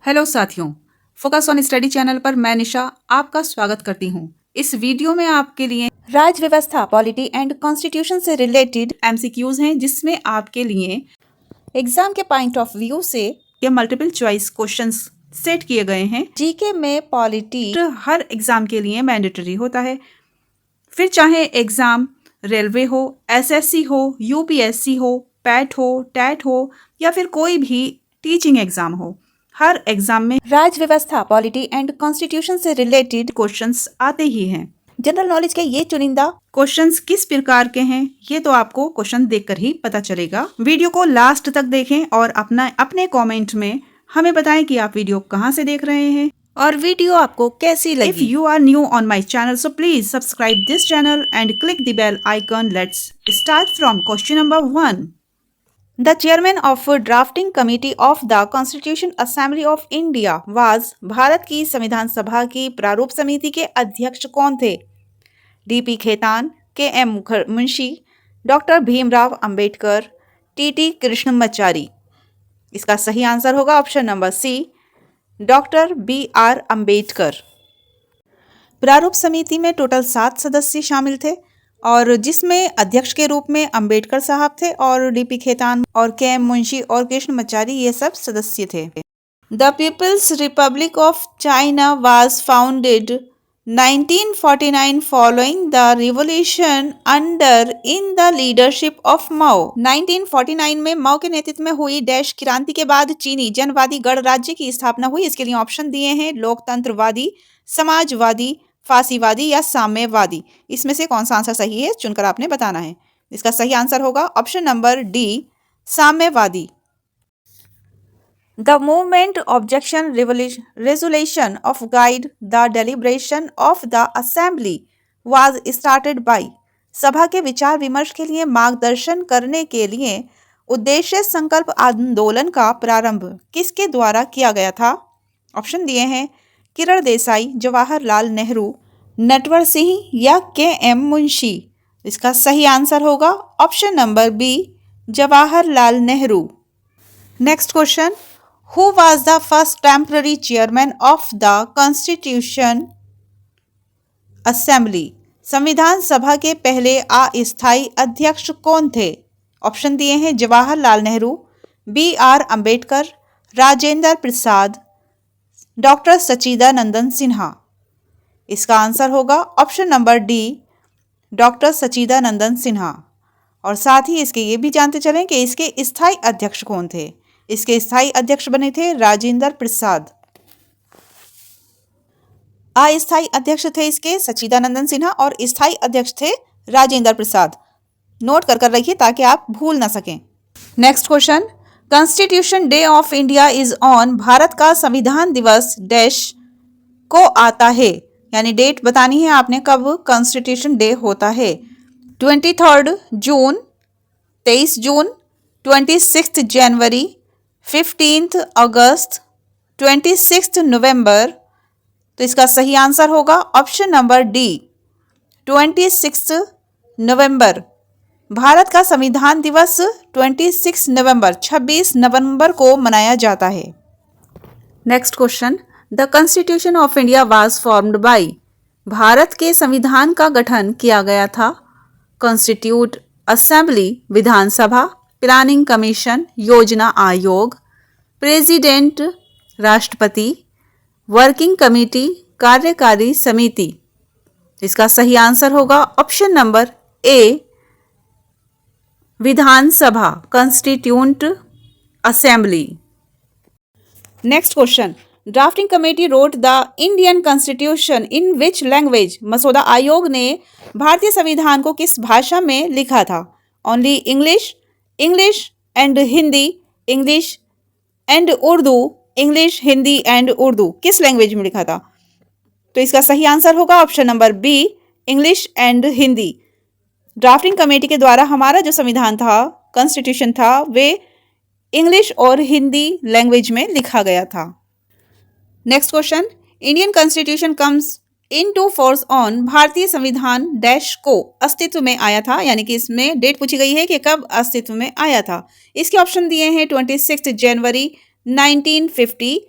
Hello साथियों, focus on study channel पर मैं निशा आपका स्वागत करती हूँ। इस वीडियो में आपके लिए राज्य व्यवस्था, पॉलिटी एंड कॉन्स्टिट्यूशन से रिलेटेड एमसीक्यूज हैं, जिसमें आपके लिए एग्जाम के पॉइंट ऑफ व्यू से ये मल्टीपल चॉइस क्वेश्चंस सेट किए गए हैं। जीके में पॉलिटी हर एग्जाम के लिए मैंडेटरी होता है, फिर चाहे एग्जाम रेलवे हो, एसएससी हो, यूपीएससी हो, पैट हो, टैट हो या फिर कोई भी टीचिंग एग्जाम हो। हर एग्जाम में राज्य व्यवस्था, पॉलिटी एंड कॉन्स्टिट्यूशन से रिलेटेड क्वेश्चंस आते ही हैं। जनरल नॉलेज के ये चुनिंदा क्वेश्चंस किस प्रकार के हैं, ये तो आपको क्वेश्चन देखकर ही पता चलेगा। वीडियो को लास्ट तक देखें और अपने कमेंट में हमें बताएं कि आप वीडियो कहां से देख रहे हैं और वीडियो आपको कैसी लगी। If you are new on my channel so please subscribe this channel and click the bell icon. Let's start from question number 1। The chairman of drafting committee of the Constitution Assembly of India was Bharat की संविधान सभा की प्रारूप समिति के अध्यक्ष कौन थे? डीपी खेतान, के एम मुंशी, डॉक्टर भीमराव अंबेडकर, टीटी कृष्णमाचारी। इसका सही आंसर होगा option number C, doctor B R Ambedkar. प्रारूप समिति में टोटल 7 सदस्य शामिल थे और जिसमें अध्यक्ष के रूप में अंबेडकर साहब थे और डीपी खेतान और के एम मुंशी और कृष्णमाचारी ये सब सदस्य थे। The people's republic of China was founded 1949 following the revolution under in the leadership of Mao. 1949 में माओ के नेतृत्व में हुई डैश क्रांति के बाद चीनी जनवादी गणराज्य की स्थापना हुई। इसके लिए ऑप्शन दिए हैं लोकतंत्रवादी, समाजवादी, फासीवादी या साम्यवादी। इसमें से कौन सा आंसर सही है चुनकर आपने बताना है। इसका सही आंसर होगा ऑप्शन नंबर डी, साम्यवादी। The movement objection resolution of guide the deliberation of the assembly was started by. सभा के विचार विमर्श के लिए मार्गदर्शन करने के लिए उद्देश्य संकल्प आंदोलन का प्रारंभ किसके द्वारा किया गया था? ऑप्शन दिए हैं किरण देसाई, जवाहरलाल नेहरू, नटवर सिंह या के एम मुंशी। इसका सही आंसर होगा option number B, Jawaharlal Nehru. Next question, who was the first temporary chairman of the constitution assembly? संविधान सभा के पहले अस्थायी अध्यक्ष कौन थे? ऑप्शन दिए हैं जवाहरलाल नेहरू, बी आर अंबेडकर, राजेंद्र प्रसाद, डॉक्टर सच्चिदानंदन सिन्हा। इसका आंसर होगा option number D, doctor Sachchidanandan Sinha. और साथ ही इसके ये भी जानते चलें कि इसके स्थायी अध्यक्ष कौन थे। इसके स्थायी अध्यक्ष बने थे राजेंद्र प्रसाद। अस्थायी अध्यक्ष थे इसके सच्चिदानंदन सिन्हा और स्थायी अध्यक्ष थे राजेंद्र प्रसाद। नोट कर रखिए ताकि आप भूल ना सकें। Next question, constitution day of India is on. Bharat का संविधान दिवस डैश को आता है, यानी डेट बतानी है आपने कब कॉन्स्टिट्यूशन डे होता है। 23 जून, 23 जून, 26 जनवरी, 15 अगस्त, 26 नवंबर। तो इसका सही आंसर होगा ऑप्शन नंबर डी, 26 नवंबर। भारत का संविधान दिवस 26 नवंबर 26 नवंबर को मनाया जाता है। Next question, the constitution of India was formed by. Bharat के संविधान का गठन किया गया था कॉन्स्टिट्यूट असेंबली, विधानसभा, प्लानिंग कमीशन, योजना आयोग, प्रेसिडेंट राष्ट्रपति, वर्किंग कमेटी, कार्यकारी समिति। इसका सही आंसर होगा option number A, Vidhan Sabha, constitute assembly. Next question, drafting committee wrote the Indian constitution in which language. मसौदा आयोग ने भारतीय संविधान को किस भाषा में लिखा था? Only English, English and Hindi, English and Urdu, English, Hindi and Urdu. किस लैंग्वेज में लिखा था? तो इसका सही आंसर होगा option number B, English and Hindi. Drafting committee के द्वारा हमारा जो संविधान था, कॉन्स्टिट्यूशन था, वे इंग्लिश और हिंदी लैंग्वेज में लिखा गया था। Next question, Indian constitution comes into force on. भारतीय संविधान डैश को अस्तित्व में आया था, यानी कि इसमें डेट पूछी गई है कि कब अस्तित्व में आया था। इसके ऑप्शन दिए हैं 26 जनवरी 1950,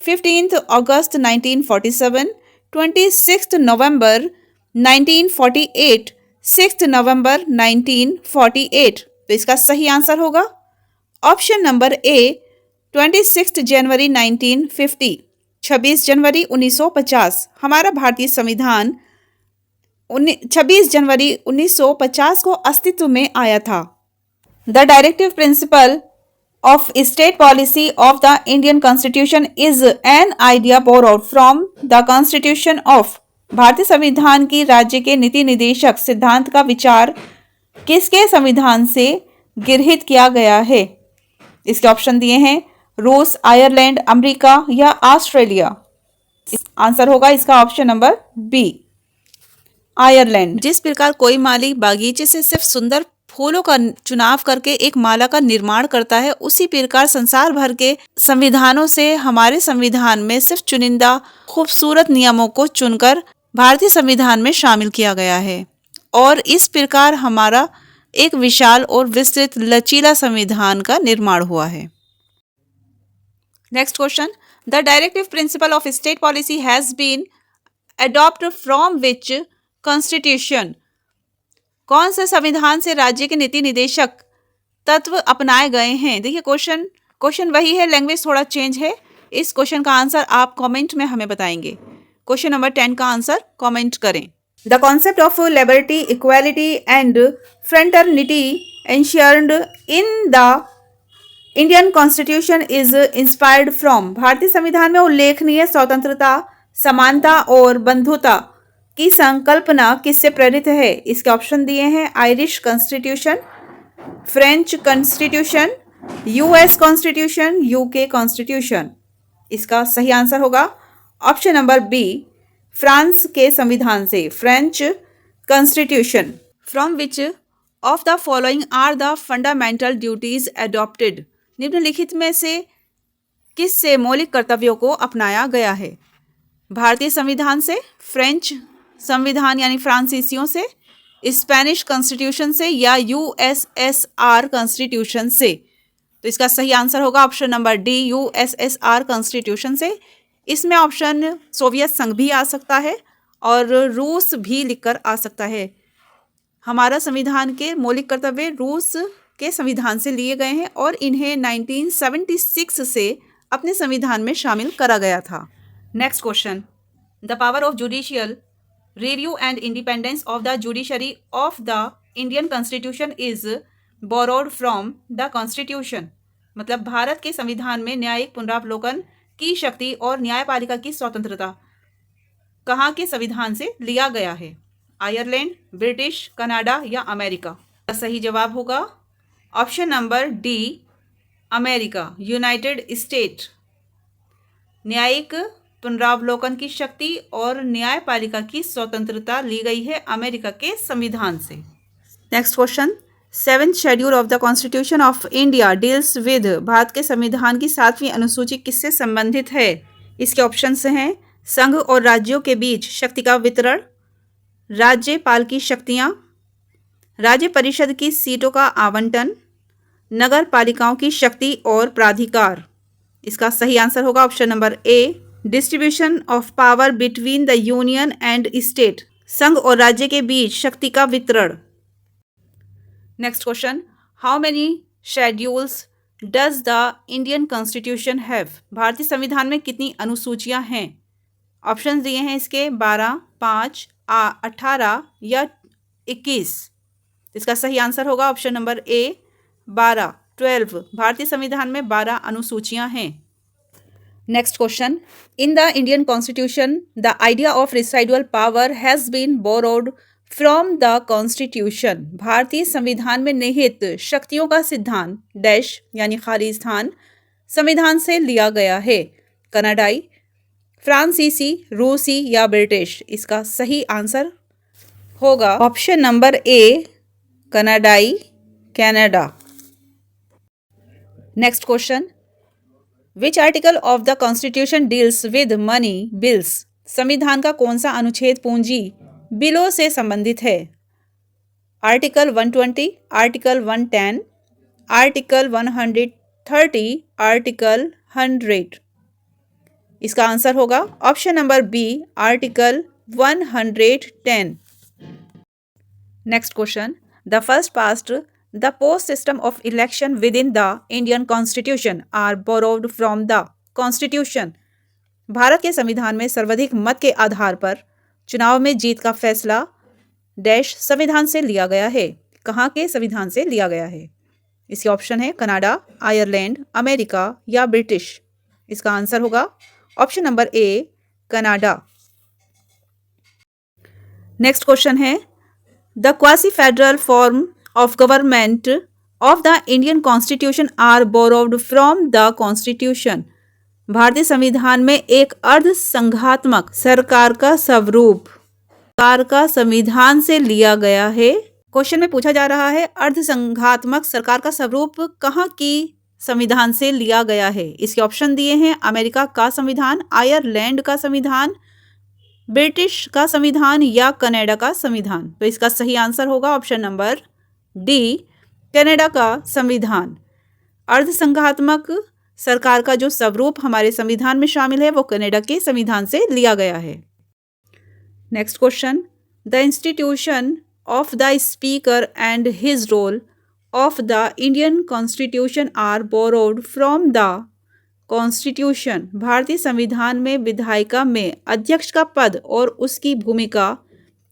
15th August 1947, 26th November 1948, 6th November 1948। तो इसका सही आंसर होगा ऑप्शन नंबर ए 26 जनवरी 1950, 26 जनवरी 1950। हमारा भारतीय संविधान 26 जनवरी 1950 को अस्तित्व में आया था। The directive principal of state policy of the Indian Constitution is an idea borrowed from the Constitution of। भारतीय संविधान की राज्य के नीति निदेशक सिद्धांत का विचार किसके संविधान से गृहीत किया गया है? इसके ऑप्शन दिए हैं रूस, आयरलैंड, अमेरिका या ऑस्ट्रेलिया। आंसर होगा इसका ऑप्शन नंबर बी, आयरलैंड। जिस प्रकार कोई माली बागीचे से सिर्फ सुंदर फूलों का चुनाव करके एक माला का निर्माण करता है, उसी प्रकार संसार भर के संविधानों से हमारे संविधान में सिर्फ चुनिंदा खूबसूरत नियमों को चुनकर भारतीय संविधान में शामिल किया गया है और इस प्रकार हमारा एक विशाल और विस्तृत लचीला संविधान का निर्माण हुआ है। Next question, the directive principle of state policy has been adopted from which constitution. कौन से संविधान से राज्य के नीति निदेशक तत्व अपनाए गए हैं? देखिए क्वेश्चन वही है, लैंग्वेज थोड़ा चेंज है। इस क्वेश्चन का आंसर आप कमेंट में हमें बताएंगे। क्वेश्चन नंबर 10 का आंसर कमेंट करें। The concept of liberty, equality and fraternity ensured in the Indian constitution is inspired from. भारतीय संविधान में उल्लेखनीय स्वतंत्रता, समानता और बंधुता की संकल्पना किससे प्रेरित है? इसके ऑप्शन दिए हैं Irish constitution, French constitution, US constitution, UK constitution. इसका सही आंसर होगा ऑप्शन नंबर बी, फ्रांस के संविधान से, French constitution. From which of the following are the fundamental duties adopted. निम्नलिखित में से किस से मौलिक कर्तव्यों को अपनाया गया है? भारतीय संविधान से, फ्रेंच संविधान यानी फ्रांसीसियों से, स्पेनिश कॉन्स्टिट्यूशन से या यूएसएसआर कॉन्स्टिट्यूशन से। तो इसका सही आंसर होगा option number D, USSR constitution से। इसमें ऑप्शन सोवियत संघ भी आ सकता है और रूस भी लिखकर आ सकता है। हमारा संविधान के मौलिक कर्तव्य रूस के संविधान से लिए गए हैं और इन्हें 1976 से अपने संविधान में शामिल करा गया था। Next question, the power of judicial review and independence of the judiciary of the Indian constitution is borrowed from the constitution. मतलब भारत के संविधान में न्यायिक पुनरावलोकन की शक्ति और न्यायपालिका की स्वतंत्रता कहाँ के संविधान से लिया गया है? आयरलैंड, ब्रिटिश, कनाडा या अमेरिका। सही जवाब होगा option number D, America, United state. न्यायिक पुनरावलोकन की शक्ति और न्यायपालिका की स्वतंत्रता ली गई है अमेरिका के संविधान से। Next question, 7th schedule of the constitution of India deals with. Bharat के संविधान की 7वीं अनुसूची किससे संबंधित है? इसके ऑप्शंस हैं संघ और राज्यों के बीच शक्ति का वितरण, राज्यपाल की शक्तियाँ, राज्य परिषद की सीटों का आवंटन, नगर पालिकाओं की शक्ति और प्राधिकार। इसका सही आंसर होगा option number A, distribution of power between the union and state. संघ और राज्य के बीच शक्ति का वितरण। Next question, how many schedules does the Indian constitution have. भारतीय संविधान में कितनी अनुसूचियां हैं? ऑप्शन दिए हैं इसके 12, 5, 18 या 21। इसका सही आंसर होगा ऑप्शन नंबर ए, 12, 12। भारतीय संविधान में 12 अनुसूचियां हैं। Next question, in the Indian constitution the idea of residual power has been borrowed from the constitution. भारतीय संविधान में निहित शक्तियों का सिद्धांत डैश यानी खाली स्थान संविधान से लिया गया है। कनाडाई, फ्रांसीसी, रूसी या ब्रिटिश। इसका सही आंसर होगा ऑप्शन नंबर ए, कनाडाई, Canada. Next question, which article of the constitution deals with money bills. संविधान का कौन सा अनुच्छेद पूंजी बिलों से संबंधित है? Article 120, article 110, article 130, article 100। इसका आंसर होगा option number B, article 110। Next question, the first past the post system of election within the Indian constitution are borrowed from the constitution. भारत के संविधान में सर्वाधिक मत के आधार पर चुनाव में जीत का फैसला डैश संविधान से लिया गया है। कहाँ के संविधान से लिया गया है? इसके ऑप्शन है कनाडा, आयरलैंड, अमेरिका या ब्रिटिश। इसका आंसर होगा option number A, Canada. Next question है, the quasi federal form of government of the Indian constitution are borrowed from the constitution. भारतीय संविधान में एक अर्ध संघात्मक सरकार का स्वरूप संविधान से लिया गया है। क्वेश्चन में पूछा जा रहा है अर्ध संघात्मक सरकार का स्वरूप कहाँ की संविधान से लिया गया है। इसके ऑप्शन दिए हैं अमेरिका का संविधान, आयरलैंड का संविधान, ब्रिटिश का संविधान या कनाडा का संविधान। तो इसका सही आंसर होगा ऑप्शन नंबर डी, कनाडा का संविधान। अर्ध संघात्मक सरकार का जो स्वरूप हमारे संविधान में शामिल है वो कनाडा के संविधान से लिया गया है। Next question, the institution of the speaker and his role of the Indian constitution are borrowed from the constitution. भारतीय संविधान में विधायिका में अध्यक्ष का पद और उसकी भूमिका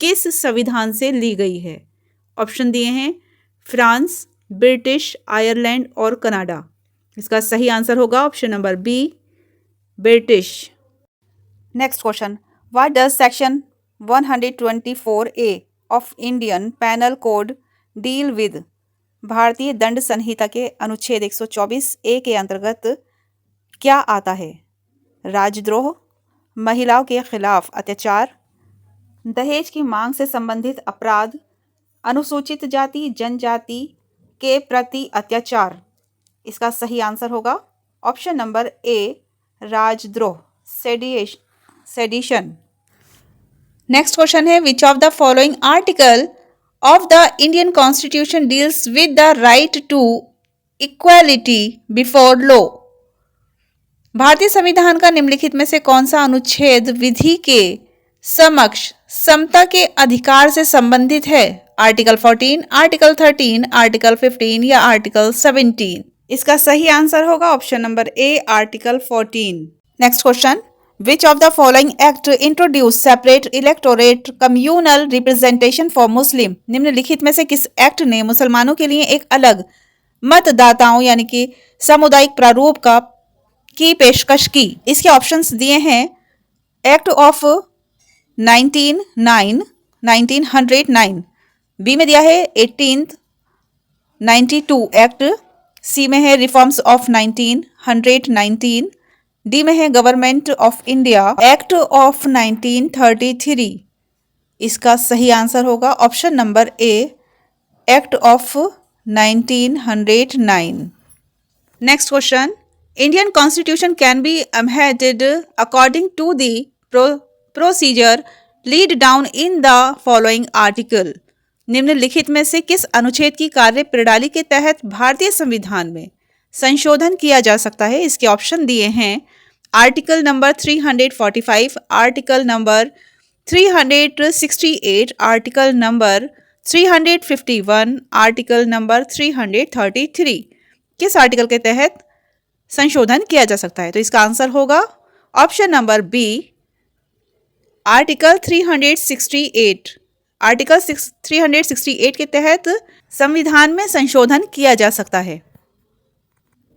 किस संविधान से ली गई है? ऑप्शन दिए हैं फ्रांस, ब्रिटिश, आयरलैंड और कनाडा। इसका सही आंसर होगा option number B, British. Next question, what does section 124A of Indian penal code deal with. भारतीय दंड संहिता के अनुच्छेद 124A के अंतर्गत क्या आता है? राजद्रोह, महिलाओं के खिलाफ अत्याचार, दहेज की मांग से संबंधित अपराध, अनुसूचित जाति जनजाति के प्रति अत्याचार। इसका सही आंसर होगा ऑप्शन नंबर ए, राजद्रोह, सेडिशन। नेक्स्ट क्वेश्चन है, which of the following article of the Indian constitution deals with the right to equality before law. भारतीय संविधान का निम्नलिखित में से कौन सा अनुच्छेद विधि के समक्ष समता के अधिकार से संबंधित है? आर्टिकल 14, आर्टिकल 13, आर्टिकल 15 या आर्टिकल 17। इसका सही आंसर होगा option number A, article 14। Next question, which of the following act introduce separate electorate communal representation for Muslim. निम्नलिखित में से किस एक्ट ने मुसलमानों के लिए एक अलग मतदाताओं यानी कि सामुदायिक प्रारूप की पेशकश की? इसके ऑप्शंस दिए हैं एक्ट ऑफ 1909, बी में दिया है 1892 एक्ट, सी में है रिफॉर्म्स ऑफ 1919, डी में है government of India act of 1933। इसका सही आंसर होगा option number A, act of 1909। Next question, Indian constitution can be amended according to the procedure laid down in the following article. निम्नलिखित में से किस अनुच्छेद की कार्य प्रणाली के तहत भारतीय संविधान में संशोधन किया जा सकता है? इसके ऑप्शन दिए हैं article number 345, article number 368, article number 351, article number 333। किस आर्टिकल के तहत संशोधन किया जा सकता है? तो इसका आंसर होगा option number B, article 368। Article 368 के तहत संविधान में संशोधन किया जा सकता है।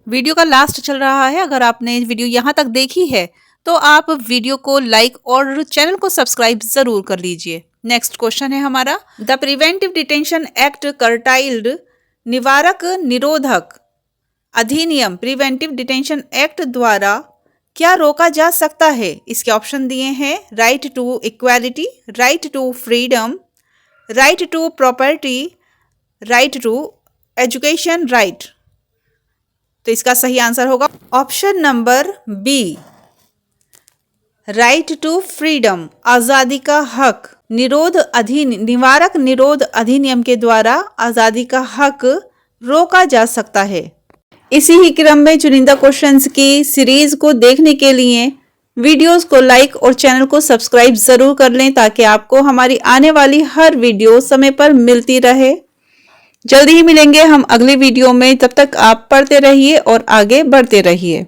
वीडियो का लास्ट चल रहा है, अगर आपने वीडियो यहाँ तक देखी है तो आप वीडियो को लाइक और चैनल को सब्सक्राइब जरूर कर लीजिए। नेक्स्ट क्वेश्चन है हमारा, द प्रिवेंटिव डिटेंशन एक्ट कर्टाइल्ड निवारक निरोधक अधिनियम प्रिवेंटिव डिटेंशन एक्ट द्वारा क्या रोका जा सकता है? इसके ऑप्शन दिए हैं right to equality, right to freedom, right to property, right to education right. तो इसका सही आंसर होगा option number B, right to freedom, आजादी का हक। निवारक निरोध अधिनियम के द्वारा आजादी का हक रोका जा सकता है। इसी ही क्रम में चुनिंदा क्वेश्चंस की सीरीज को देखने के लिए वीडियोस को लाइक और चैनल को सब्सक्राइब जरूर कर लें ताकि आपको हमारी आने वाली हर वीडियो समय पर मिलती रहे। जल्दी ही मिलेंगे हम अगली वीडियो में, तब तक आप पढ़ते रहिए और आगे बढ़ते रहिए।